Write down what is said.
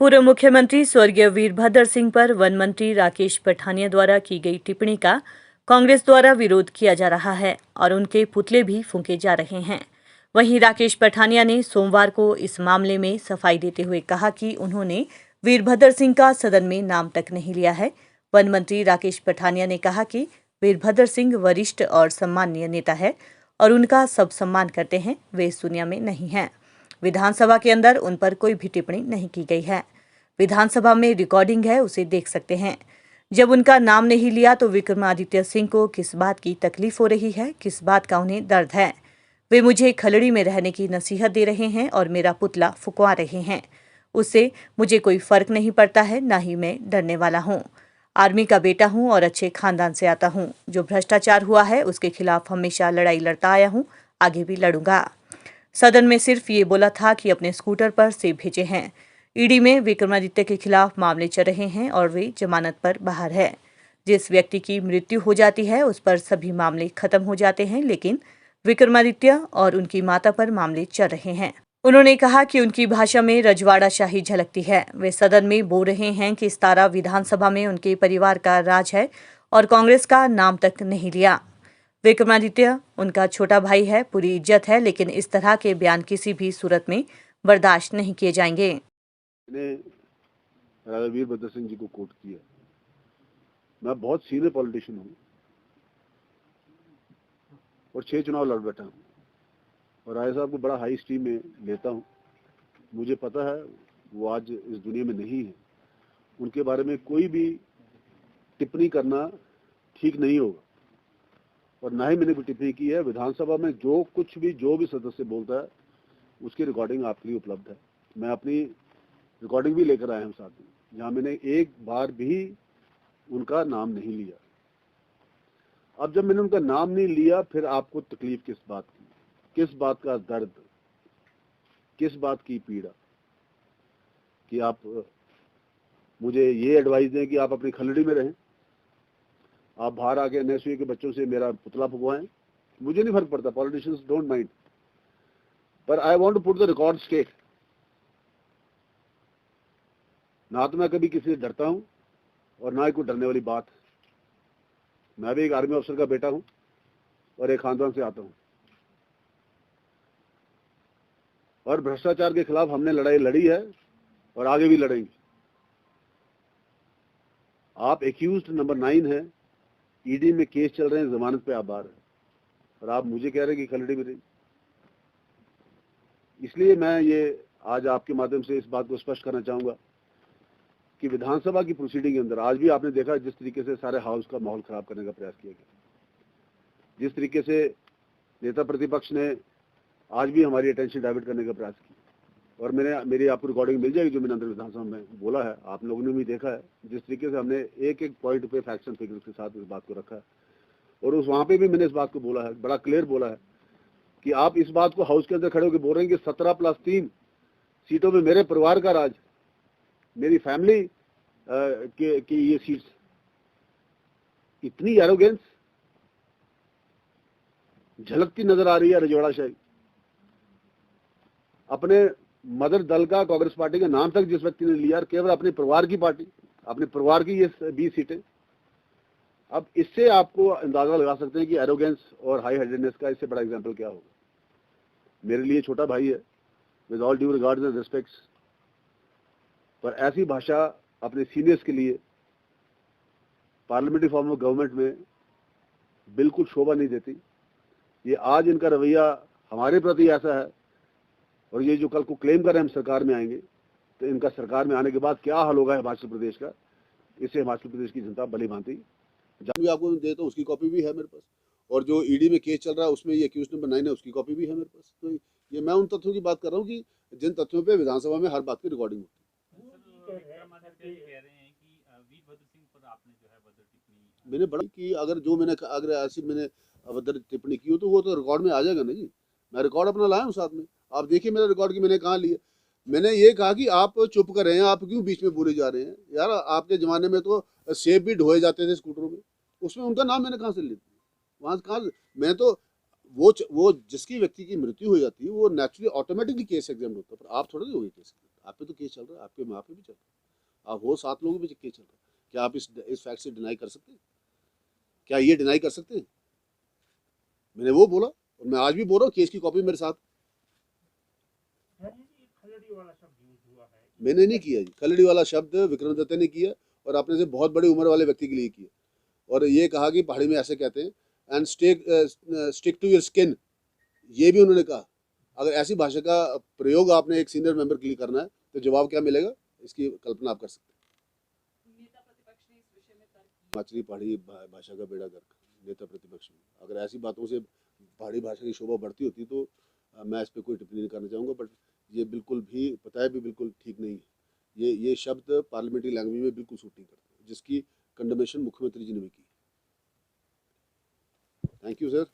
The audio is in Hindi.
पूर्व मुख्यमंत्री स्वर्गीय वीरभद्र सिंह पर वन मंत्री राकेश पठानिया द्वारा की गई टिप्पणी का कांग्रेस द्वारा विरोध किया जा रहा है और उनके पुतले भी फूंके जा रहे हैं। वहीं राकेश पठानिया ने सोमवार को इस मामले में सफाई देते हुए कहा कि उन्होंने वीरभद्र सिंह का सदन में नाम तक नहीं लिया है। वन मंत्री राकेश पठानिया ने कहा कि वीरभद्र सिंह वरिष्ठ और सम्माननीय नेता है और उनका सब सम्मान करते हैं, वे इस दुनिया में नहीं हैं। विधानसभा के अंदर उन पर कोई भी टिप्पणी नहीं की गई है। विधानसभा में रिकॉर्डिंग है, उसे देख सकते हैं। जब उनका नाम नहीं लिया तो विक्रमादित्य सिंह को किस बात की तकलीफ हो रही है, किस बात का उन्हें दर्द है। वे मुझे खलड़ी में रहने की नसीहत दे रहे हैं और मेरा पुतला फुकवा रहे हैं। उससे मुझे कोई फर्क नहीं पड़ता है, ना ही मैं डरने वाला हूँ। आर्मी का बेटा हूँ और अच्छे खानदान से आता हूँ। जो भ्रष्टाचार हुआ है उसके खिलाफ हमेशा लड़ाई लड़ता आया हूँ, आगे भी लड़ूंगा। सदन में सिर्फ ये बोला था कि अपने स्कूटर पर सेब भेजे हैं। ईडी में विक्रमादित्य के खिलाफ मामले चल रहे हैं और वे जमानत पर बाहर है। जिस व्यक्ति की मृत्यु हो जाती है उस पर सभी मामले खत्म हो जाते हैं, लेकिन विक्रमादित्य और उनकी माता पर मामले चल रहे हैं। उन्होंने कहा कि उनकी भाषा में रजवाड़ा शाही झलकती है। वे सदन में बोल रहे हैं कि 17 विधानसभा में उनके परिवार का राज है और कांग्रेस का नाम तक नहीं लिया। विक्रमादित्य उनका छोटा भाई है, पूरी इज्जत है, लेकिन इस तरह के बयान किसी भी सूरत में बर्दाश्त नहीं किए जाएंगे। मैंने वीरभद्र सिंह जी को कोट किया। मैं बहुत सीनियर पॉलिटिशियन हूँ और 6 चुनाव लड़ बैठा हूँ और राय साहब को बड़ा हाई स्टीम में लेता हूँ। मुझे पता है वो आज इस दुनिया में नहीं है। उनके बारे में कोई भी टिप्पणी करना ठीक नहीं होगा और ना ही मैंने कोई टिप्पणी की है। विधानसभा में जो भी सदस्य बोलता है उसकी रिकॉर्डिंग आपके लिए उपलब्ध है। मैं अपनी रिकॉर्डिंग भी लेकर आया हूँ साथ में, जहाँ मैंने एक बार भी उनका नाम नहीं लिया। अब जब मैंने उनका नाम नहीं लिया, फिर आपको तकलीफ किस बात की, किस बात का दर्द, किस बात की पीड़ा कि आप मुझे ये एडवाइस दें कि आप अपनी खलड़ी में रहें, आप बाहर आके एनएसयू के बच्चों से मेरा पुतला फुकवाएं। मुझे नहीं फर्क पड़ता, पॉलिटिशियंस डोंट माइंड, पर I want to put the record straight. ना तो मैं कभी किसी से डरता हूं और ना ही कोई डरने वाली बात। मैं भी एक आर्मी अफसर का बेटा हूं और एक खानदान से आता हूं और भ्रष्टाचार के खिलाफ हमने लड़ाई लड़ी है और आगे भी लड़ेंगे। आप एक्यूज्ड नंबर 9 है, ईडी में केस चल रहे हैं, जमानत पे आप बाहर है और आप मुझे कह रहे हैं कि खलड़ी में रही। इसलिए मैं ये आज आपके माध्यम से इस बात को स्पष्ट करना चाहूंगा कि विधानसभा की प्रोसीडिंग के अंदर आज भी आपने देखा जिस तरीके से सारे हाउस का माहौल खराब करने का प्रयास किया गया, जिस तरीके से नेता प्रतिपक्ष ने आज भी हमारी अटेंशन डाइवर्ट करने का प्रयास किया। और मेरी आपको रिकॉर्डिंग मिल जाएगी जो मैंने अंदर विधानसभा में बोला है, आप लोगों ने भी देखा है जिस तरीके से हमने एक एक पॉइंट पे फैक्ट्स एंड फिगर्स के साथ इस बात को रखा है। और उस वहां पे भी मैंने इस बात को बोला है, बड़ा क्लियर बोला है कि आप इस बात को हाउस के अंदर खड़े होकर बोल रहे हैं कि 17+3 सीटों में मेरे परिवार का राज, मेरी फैमिली की ये सीट्स। इतनी एरोगेंस झलकती नजर आ रही है रजवाड़ा शाही। अपने मदर दल का, कांग्रेस पार्टी का नाम तक जिस व्यक्ति ने लिया, केवल अपने परिवार की पार्टी, अपने परिवार की ये 20 सीटें। अब इससे आपको अंदाजा लगा सकते हैं कि एरोगेंस और हाई हेडेडनेस का इससे बड़ा एग्जाम्पल क्या होगा। मेरे लिए छोटा भाई है, with all due regards and respects, पर ऐसी भाषा अपने सीनियर्स के लिए पार्लियामेंट्री फॉर्म ऑफ गवर्नमेंट में बिल्कुल शोभा नहीं देती। ये आज इनका रवैया हमारे प्रति ऐसा है और ये जो कल को क्लेम कर रहे हैं हम सरकार में आएंगे, तो इनका सरकार में आने के बाद क्या हाल होगा हिमाचल प्रदेश का, इससे हिमाचल प्रदेश की जनता भली भांति। जब भी आपको देता हूँ उसकी कॉपी भी है मेरे पास, और जो ईडी में केस चल रहा है उसमें ये एक्यूज नंबर 9 है, उसकी कॉपी भी है मेरे पास। तो ये मैं उन तथ्यों की बात कर रहा हूँ कि जिन तथ्यों पर विधानसभा में हर बात की रिकॉर्डिंग होती है। मैंने बड़ा कि अगर ऐसी मैंने अभद्र टिप्पणी की हो तो वो तो रिकॉर्ड में आ जाएगा ना जी। मैं रिकॉर्ड अपना लाया हूँ साथ में, आप देखिए मेरा रिकॉर्ड की मैंने कहाँ लिया। मैंने ये कहा कि आप चुप कर रहे हैं, आप क्यों बीच में बोले जा रहे हैं यार। आपके ज़माने में तो सेब भी ढोए जाते थे स्कूटरों में, उसमें उनका नाम मैंने कहाँ से लिया, वहाँ से कहाँ। मैं तो वो जिसकी व्यक्ति की मृत्यु हो जाती है वो नेचुरली ऑटोमेटिकली केस एग्जाम होता है, पर आप थोड़ा नहीं हो गए केस। आप पे तो केस चल रहा है, आपके माँ पे भी चल रहा है, आप हो 7 लोगों पे केस चल रहा है। क्या आप इस फैक्ट से डिनाई कर सकते हैं? क्या ये डिनाई कर सकते हैं? मैंने वो बोला और मैं आज भी बोल रहा हूँ, केस की कॉपी मेरे साथ। मैंने नहीं किया जी, खलड़ी वाला शब्द विक्रम दत्ता ने किया और आपने से बहुत बड़ी उम्र वाले व्यक्ति के लिए किया, और ये कहा कि पहाड़ी में ऐसे कहते हैं, and stick to your skin, ये भी उन्होंने कहा। अगर ऐसी भाषा का प्रयोग आपने एक सीनियर मेंबर के लिए करना है तो जवाब क्या मिलेगा, इसकी कल्पना आप कर सकते हैं। हिमाचली पहाड़ी भाषा का बेड़ा गर्क, नेता प्रतिपक्ष में अगर ऐसी बातों से पहाड़ी भाषा की शोभा बढ़ती होती तो मैं इस पर कोई टिप्पणी नहीं करना चाहूँगा, बट ये बिल्कुल भी पता है भी बिल्कुल ठीक नहीं है। ये शब्द पार्लियामेंट्री लैंग्वेज में बिल्कुल सूट नहीं करते, जिसकी कंडमेशन मुख्यमंत्री जी ने भी की। Thank you sir.